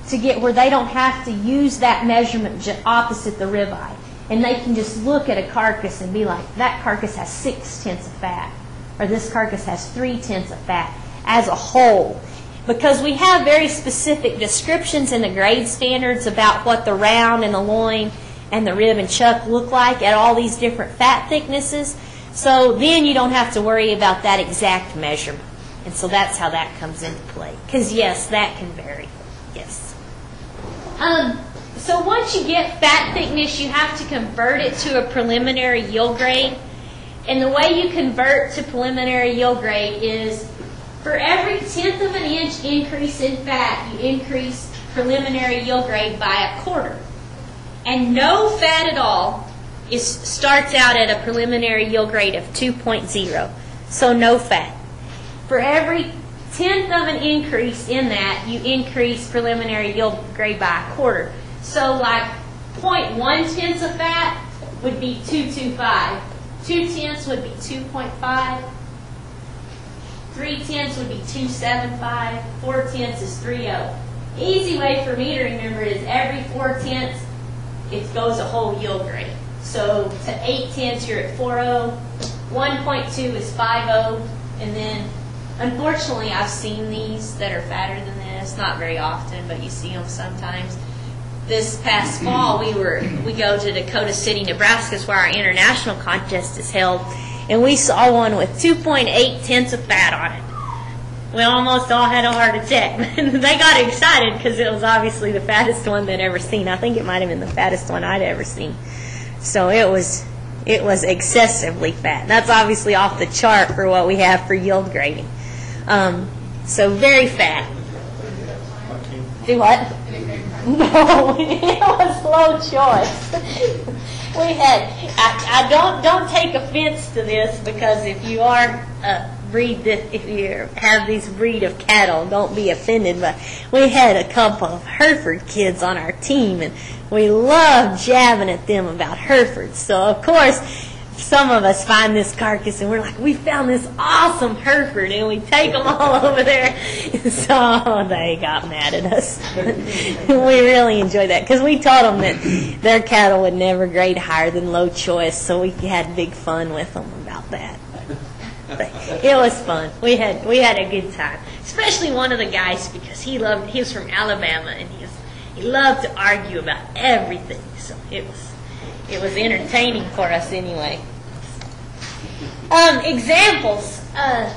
to get where they don't have to use that measurement opposite the ribeye. And they can just look at a carcass and be like, that carcass has 6/10 of fat, or this carcass has 3/10 of fat as a whole. Because we have very specific descriptions in the grade standards about what the round and the loin and the rib and chuck look like at all these different fat thicknesses. So then you don't have to worry about that exact measurement. And so that's how that comes into play. Because yes, that can vary. Yes. So once you get fat thickness, you have to convert it to a preliminary yield grade. And the way you convert to preliminary yield grade is for every 1/10 of an inch increase in fat, you increase preliminary yield grade by 1/4. And no fat at all starts out at a preliminary yield grade of 2.0. So no fat. For every 1/10 of an increase in that, you increase preliminary yield grade by 1/4. So like 0.1 of fat would be 225. 2/10 would be 2.5. 3/10 would be 275. 4/10 is 3.0. Easy way for me to remember it is every 4/10 it goes a whole yield grade. So to 8/10 you're at 4.0. 1.2 is 5.0, and then unfortunately I've seen these that are fatter than this, not very often, but you see them sometimes. This past fall we go to Dakota City, Nebraska, where our international contest is held, and we saw one with 2.8 of fat on it. We almost all had a heart attack. They got excited because it was obviously the fattest one they'd ever seen. I think it might have been the fattest one I'd ever seen. So it was excessively fat. That's obviously off the chart for what we have for yield grading. So very fat. Do what? No, it was low choice. We had. I don't take offense to this, because if you are if you have these breed of cattle, don't be offended. But we had a couple of Hereford kids on our team, and we loved jabbing at them about Herefords. So of course, some of us find this carcass and we're like, we found this awesome Hereford, and we take them all over there. So they got mad at us. We really enjoyed that because we told them that their cattle would never grade higher than low choice, so we had big fun with them about that. But it was fun. We had a good time, especially one of the guys, because he was from Alabama, and he loved to argue about everything. So it was entertaining for us anyway. Examples.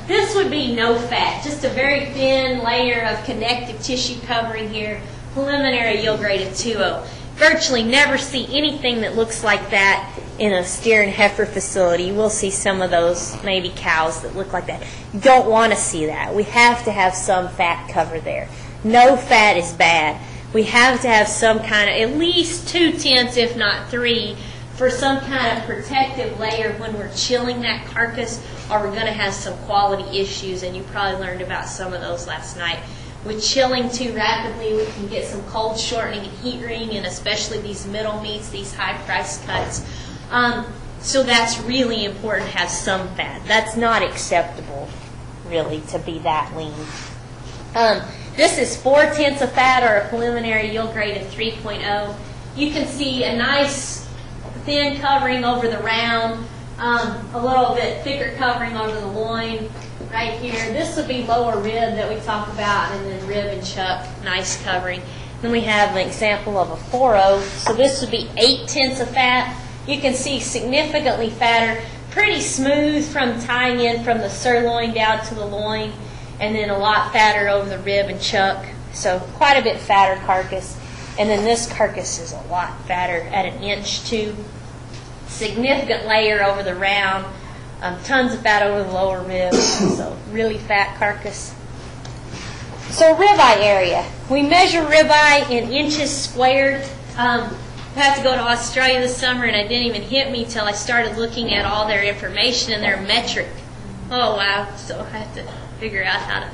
This would be no fat, just a very thin layer of connective tissue covering here. Preliminary yield grade of 2.0. Virtually never see anything that looks like that in a steer and heifer facility. You will see some of those, maybe cows, that look like that. You don't want to see that. We have to have some fat cover there. No fat is bad. We have to have some kind of, at least 2/10, if not 3, for some kind of protective layer when we're chilling that carcass, or we're going to have some quality issues, and you probably learned about some of those last night. With chilling too rapidly, we can get some cold shortening and heat ring, and especially these middle meats, these high-priced cuts. So that's really important to have some fat. That's not acceptable, really, to be that lean. This is 4/10 of fat, or a preliminary yield grade of 3.0. You can see a nice thin covering over the round, a little bit thicker covering over the loin right here. This would be lower rib that we talk about, and then rib and chuck, nice covering. Then we have an example of a 4.0. So this would be 8/10 of fat. You can see significantly fatter, pretty smooth from tying in from the sirloin down to the loin, and then a lot fatter over the rib and chuck. So quite a bit fatter carcass. And then this carcass is a lot fatter at 1 inch too. Significant layer over the round, tons of fat over the lower rib. So really fat carcass. So ribeye area. We measure ribeye in inches squared. I had to go to Australia this summer, and it didn't even hit me till I started looking at all their information and their metric. Oh, wow. So I have to figure out how to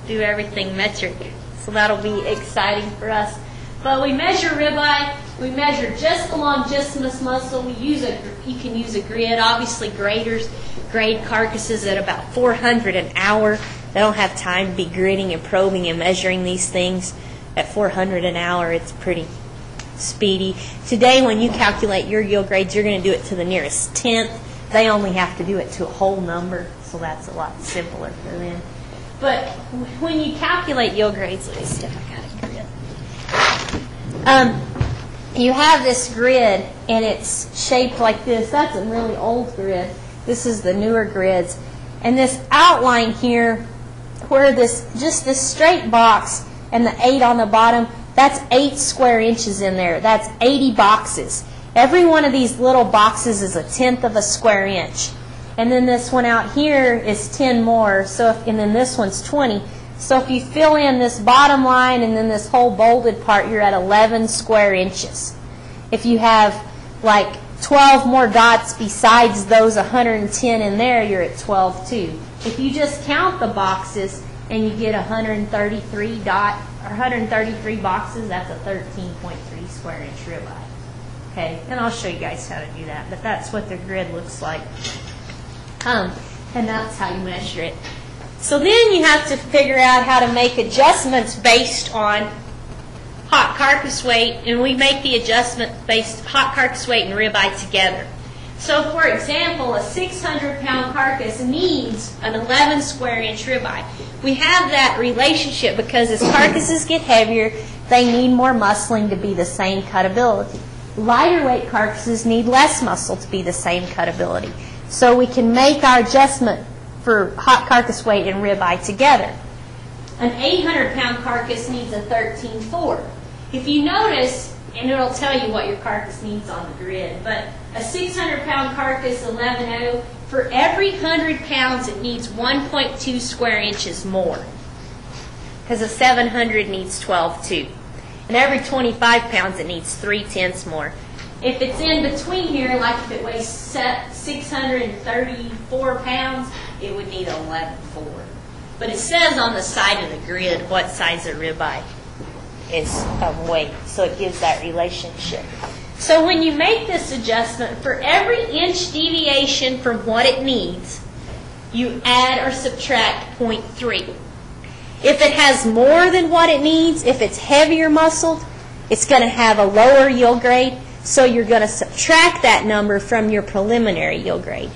do everything metric. So that'll be exciting for us. But we measure ribeye. We measure just the longissimus muscle. You can use a grid. Obviously, graders grade carcasses at about 400 an hour. They don't have time to be gridding and probing and measuring these things. At 400 an hour, it's pretty speedy. Today, when you calculate your yield grades, you're going to do it to the nearest tenth. They only have to do it to a whole number, so that's a lot simpler for them. But when you calculate yield grades, let me see if I got a grid. You have this grid, and it's shaped like this. That's a really old grid. This is the newer grids. And this outline here, where just this straight box and the 8 on the bottom, that's 8 square inches in there. That's 80 boxes. Every one of these little boxes is 1/10 of a square inch. And then this one out here is 10 more. And then this one's 20. So if you fill in this bottom line and then this whole bolded part, you're at 11 square inches. If you have like 12 more dots besides those 110 in there, you're at 12 too. If you just count the boxes and you get 133 boxes, that's a 13.3 square inch ribeye. Okay, and I'll show you guys how to do that, but that's what the grid looks like. And that's how you measure it. So then you have to figure out how to make adjustments based on hot carcass weight, and we make the adjustment based hot carcass weight and ribeye together. So for example, a 600-pound carcass needs an 11 square inch ribeye. We have that relationship because as carcasses get heavier, they need more muscling to be the same cutability. Lighter weight carcasses need less muscle to be the same cutability. So we can make our adjustment for hot carcass weight and ribeye together. An 800-pound carcass needs a 13.4. If you notice, and it'll tell you what your carcass needs on the grid, but a 600-pound carcass, 11.0, for every 100 pounds it needs 1.2 square inches more, because a 700 needs 12.2. And every 25 pounds it needs 3/10 more. If it's in between here, like if it weighs 634 pounds, it would need 11.4. But it says on the side of the grid what size of ribeye is weight, so it gives that relationship. So when you make this adjustment, for every inch deviation from what it needs, you add or subtract 0.3. If it has more than what it needs, if it's heavier muscled, it's going to have a lower yield grade, so you're going to subtract that number from your preliminary yield grade.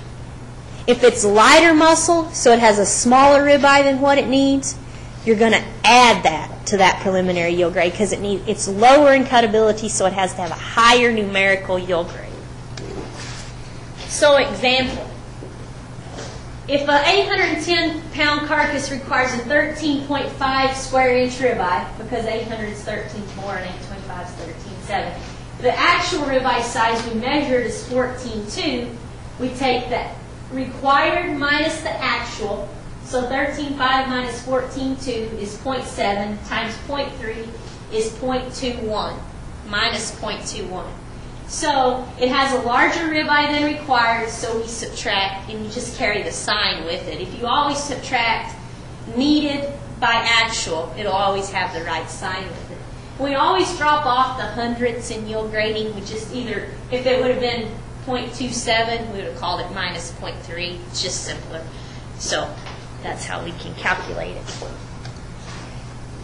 If it's lighter muscle, so it has a smaller ribeye than what it needs, you're going to add that to that preliminary yield grade because it's lower in cutability, so it has to have a higher numerical yield grade. So example, if an 810-pound carcass requires a 13.5 square inch ribeye, because 800 is 13.4 and 825 is 13.7, the actual ribeye size we measured is 14.2. We take that required minus the actual, so 13.5 minus 14.2 is 0.7 times 0.3 is 0.21, minus 0.21. So it has a larger ribeye than required, so we subtract, and you just carry the sign with it. If you always subtract needed by actual, it'll always have the right sign with it. We always drop off the hundredths in yield grading. We just either, if it would have been 0.27, we would have called it minus 0.3. It's just simpler. So that's how we can calculate it.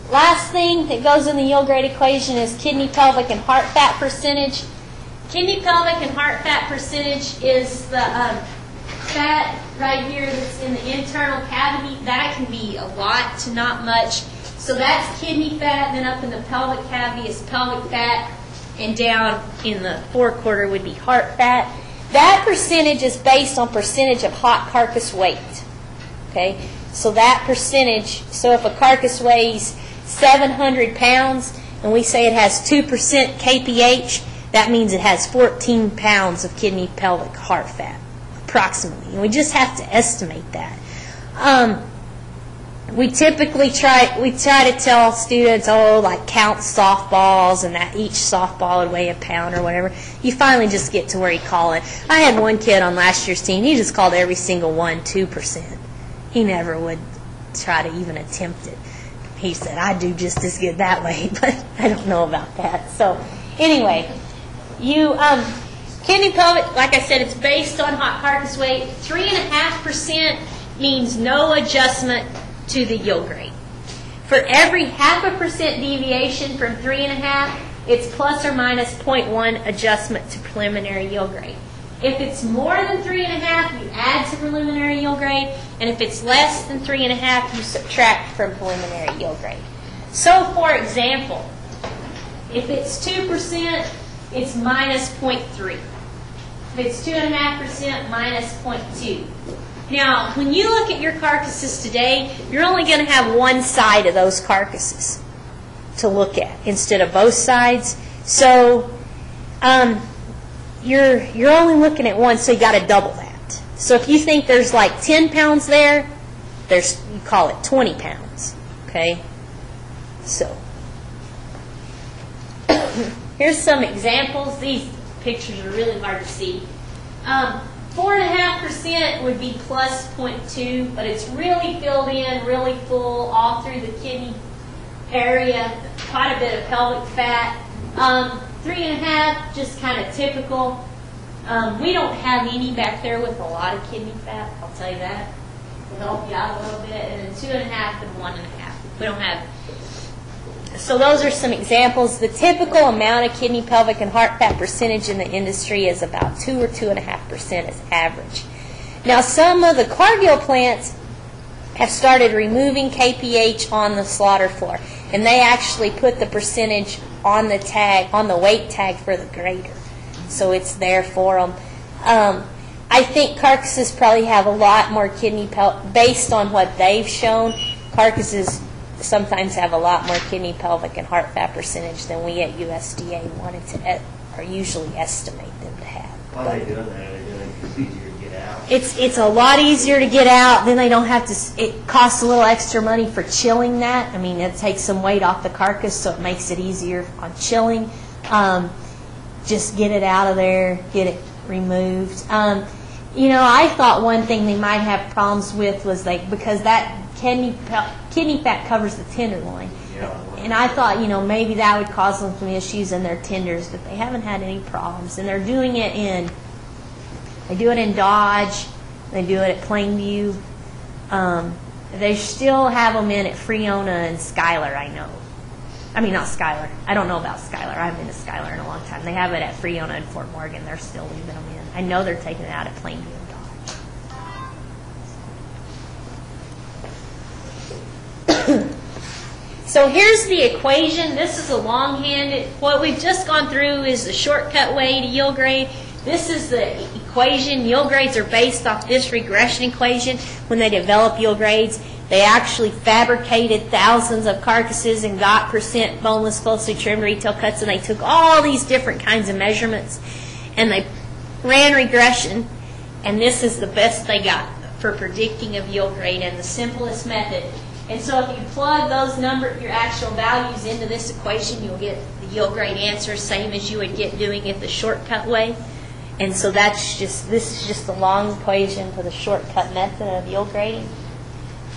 Last thing that goes in the yield grade equation is kidney, pelvic, and heart fat percentage. Kidney, pelvic, and heart fat percentage is the fat right here that's in the internal cavity. That can be a lot to not much. So that's kidney fat, then up in the pelvic cavity is pelvic fat, and down in the forequarter would be heart fat. That percentage is based on percentage of hot carcass weight. Okay, so that percentage, so if a carcass weighs 700 pounds and we say it has 2% kph, that means it has 14 pounds of kidney, pelvic, heart fat, approximately. And we just have to estimate that. We typically try to tell students, like count softballs, and that each softball would weigh a pound or whatever. You finally just get to where you call it. I had one kid on last year's team, he just called every single one 2%. He never would try to even attempt it. He said, I do just as good that way, but I don't know about that. So anyway, kidney, pelvic, like I said, it's based on hot carcass weight. 3.5% means no adjustment to the yield grade. For every 0.5% deviation from 3.5, it's plus or minus 0.1 adjustment to preliminary yield grade. If it's more than 3.5, you add to preliminary yield grade, and if it's less than 3.5, you subtract from preliminary yield grade. So, for example, if it's 2%, it's minus 0.3. If it's 2.5%, minus 0.2. Now, when you look at your carcasses today, you're only going to have one side of those carcasses to look at instead of both sides. So, you're only looking at one, so you got to double that. So if you think there's like 10 pounds there, you call it 20 pounds. Okay? So, here's some examples. These pictures are really hard to see. 4.5% would be plus 0.2, but it's really filled in, really full, all through the kidney area, quite a bit of pelvic fat. 3.5, just kind of typical. We don't have any back there with a lot of kidney fat, I'll tell you that. We'll help you out a little bit. And then 2.5 and 1.5. We don't have. So those are some examples. The typical amount of kidney, pelvic, and heart fat percentage in the industry is about 2 or 2.5% as average. Now, some of the Cargill plants have started removing KPH on the slaughter floor, and they actually put the percentage on the tag, on the weight tag for the grader. So it's there for them. I think carcasses probably have a lot more kidney, based on what they've shown. Carcasses sometimes have a lot more kidney, pelvic, and heart fat percentage than we at USDA wanted to, or usually estimate them to have. Why are they doing that? Are they doing it because it's easier to get out? It's a lot easier to get out. Then they don't have to. It costs a little extra money for chilling that. I mean, it takes some weight off the carcass, so it makes it easier on chilling. Just get it out of there, get it removed. I thought one thing they might have problems with was because that kidney fat covers the tenderloin. Yeah. And I thought, maybe that would cause them some issues in their tenders, but they haven't had any problems. And they're doing it they do it in Dodge, they do it at Plainview. They still have them in at Freona and Schuyler, I know. I mean, not Schuyler. I don't know about Schuyler. I haven't been to Schuyler in a long time. They have it at Freona and Fort Morgan. They're still leaving them in. I know they're taking it out at Plainview and Dodge. So here's the equation. This is a longhand. What we've just gone through is the shortcut way to yield grade. This is the equation. Yield grades are based off this regression equation. When they develop yield grades, they actually fabricated thousands of carcasses and got percent boneless, closely trimmed retail cuts, and they took all these different kinds of measurements, and they ran regression, and this is the best they got for predicting of yield grade and the simplest method. And so if you plug those your actual values into this equation, you'll get the yield grade answers, same as you would get doing it the shortcut way. And so this is just the long equation for the shortcut method of yield grading.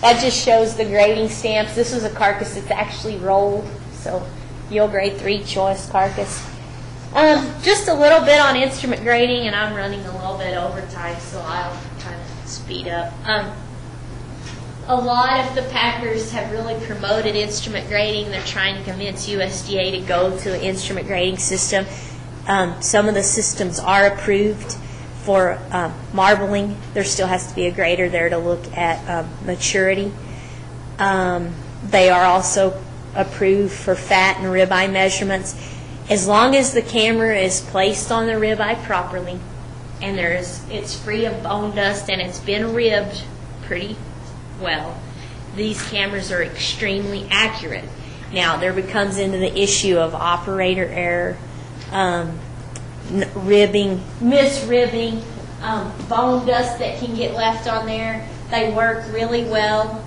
That just shows the grading stamps. This is a carcass that's actually rolled, so yield grade 3 choice carcass. Just a little bit on instrument grading, and I'm running a little bit overtime, so I'll kind of speed up. A lot of the packers have really promoted instrument grading. They're trying to convince USDA to go to an instrument grading system. Some of the systems are approved for marbling. There still has to be a grader there to look at maturity. They are also approved for fat and ribeye measurements. As long as the camera is placed on the ribeye properly and it's free of bone dust and it's been ribbed pretty well, these cameras are extremely accurate. Now, there becomes into the issue of operator error, ribbing, misribbing, bone dust that can get left on there. They work really well.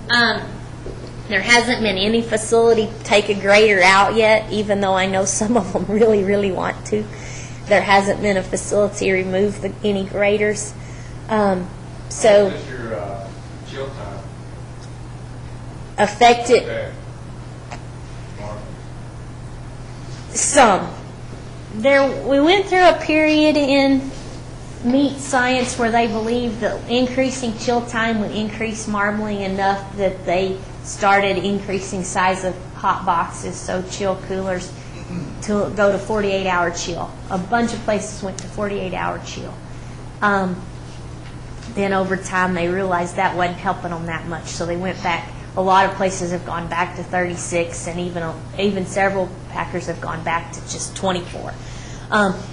There hasn't been any facility take a grader out yet, even though I know some of them really, really want to. There hasn't been a facility remove any graders. What is your chill time? Affected Okay. some. We went through a period in meat science where they believed that increasing chill time would increase marbling enough that they started increasing size of hot boxes, so chill coolers, to go to 48-hour chill. A bunch of places went to 48-hour chill. Then over time they realized that wasn't helping them that much, so they went back. A lot of places have gone back to 36, and even several packers have gone back to just 24.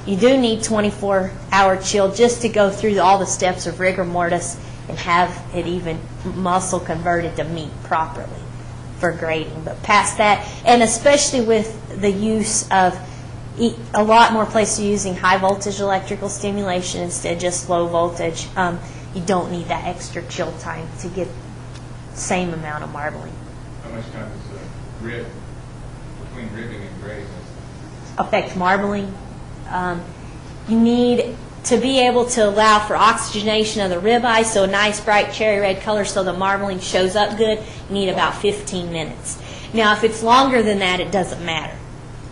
You do need 24-hour chill just to go through all the steps of rigor mortis and have it even muscle converted to meat properly for grading. But past that, and especially with the use of a lot more places using high voltage electrical stimulation instead of just low voltage, you don't need that extra chill time to get same amount of marbling. How much time does the rib, between ribbing and grading? Affect marbling. You need to be able to allow for oxygenation of the ribeye, so a nice bright cherry red color so the marbling shows up good. You need about 15 minutes. Now, if it's longer than that, it doesn't matter.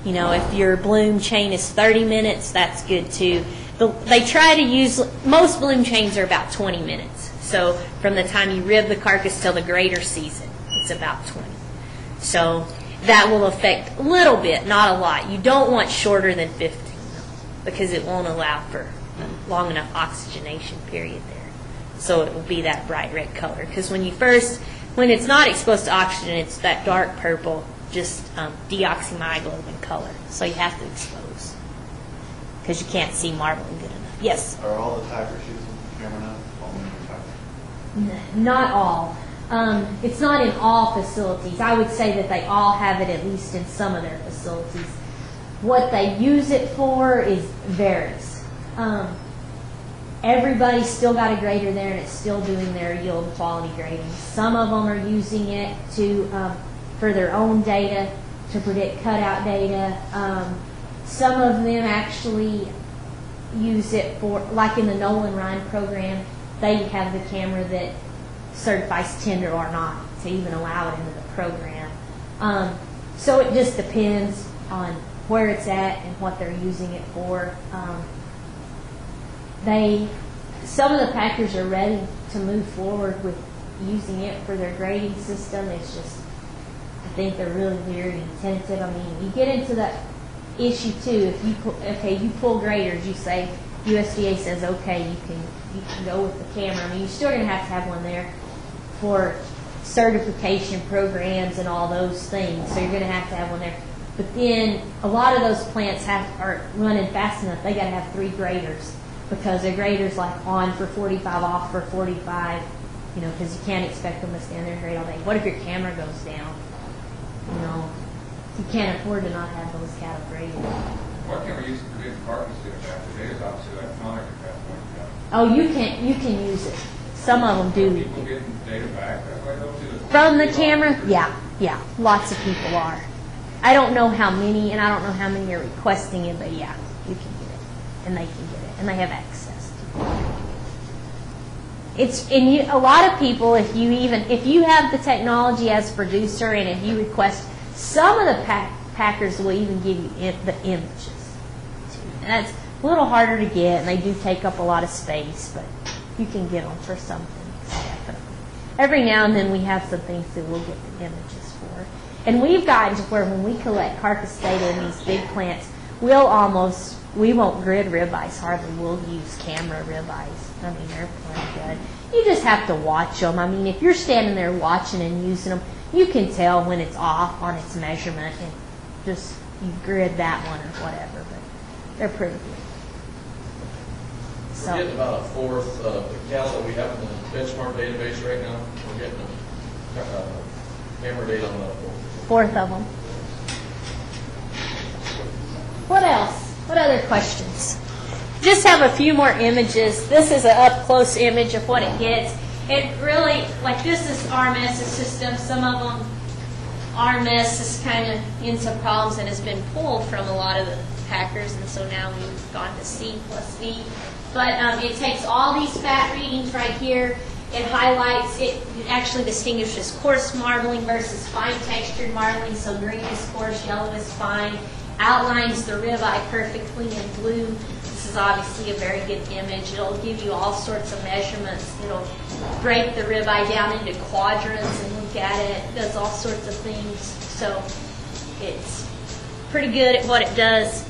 You know, if your bloom chain is 30 minutes, that's good too. They try to use, most bloom chains are about 20 minutes. So from the time you rib the carcass till the grader sees it, it's about 20. So that will affect a little bit, not a lot. You don't want shorter than 15 though, because it won't allow for long enough oxygenation period there. So it will be that bright red color. Because when it's not exposed to oxygen, it's that dark purple, just deoxymyoglobin color. So you have to expose because you can't see marbling good enough. Yes? Are all the packers using the camera now? Not all. It's not in all facilities. I would say that they all have it at least in some of their facilities. What they use it for varies. Everybody's still got a grader there and it's still doing their yield quality grading. Some of them are using it for their own data, to predict cutout data. Some of them actually use it for, like in the Nolan Ryan program, they have the camera that certifies tender or not to even allow it into the program. So it just depends on where it's at and what they're using it for. Some of the packers are ready to move forward with using it for their grading system. It's just, I think they're really weird and tentative. I mean, you get into that issue too. If you pull graders, you say USDA says okay, you can go with the camera. I mean, you're still going to have one there for certification programs and all those things. So you're going to have one there. But then a lot of those plants are running fast enough. They got to have 3 graders because their graders like on for 45, off for 45. You know, because you can't expect them to stand there and grade all day. What if your camera goes down? You know, you can't afford to not have those cattle graded. What can we use to predict carcass after today is obviously electronic at that point. Oh, you can use it. Some of them do. People getting data back that way though too? From the camera? Yeah, lots of people are. I don't know how many, and I don't know how many are requesting it, but yeah, you can get it, and they can get it, and they have access to it. A lot of people, if you have the technology as a producer, and if you request, some of the packers will even give you the images. And that's a little harder to get, and they do take up a lot of space, but you can get them for some things, definitely. Every now and then we have some things that we'll get the images for. And we've gotten to where when we collect carcass data in these big plants, we won't grid ribeyes hardly. We'll use camera ribeyes. I mean, they're pretty good. You just have to watch them. I mean, if you're standing there watching and using them, you can tell when it's off on its measurement, and just you grid that one or whatever, but they're pretty good. We're getting about a fourth of the cattle that we have in the benchmark database right now. We're getting a camera data on the fourth of them. What else? What other questions? Just have a few more images. This is an up-close image of what it gets. It really, like this is RMS's system. Some of them, RMS is kind of in some problems and has been pulled from a lot of the packers, and so now we've gone to C+V. But it takes all these fat readings right here. It highlights, it actually distinguishes coarse marbling versus fine textured marbling. So green is coarse, yellow is fine. Outlines the ribeye perfectly in blue. This is obviously a very good image. It'll give you all sorts of measurements. It'll break the ribeye down into quadrants and look at it. It does all sorts of things. So it's pretty good at what it does.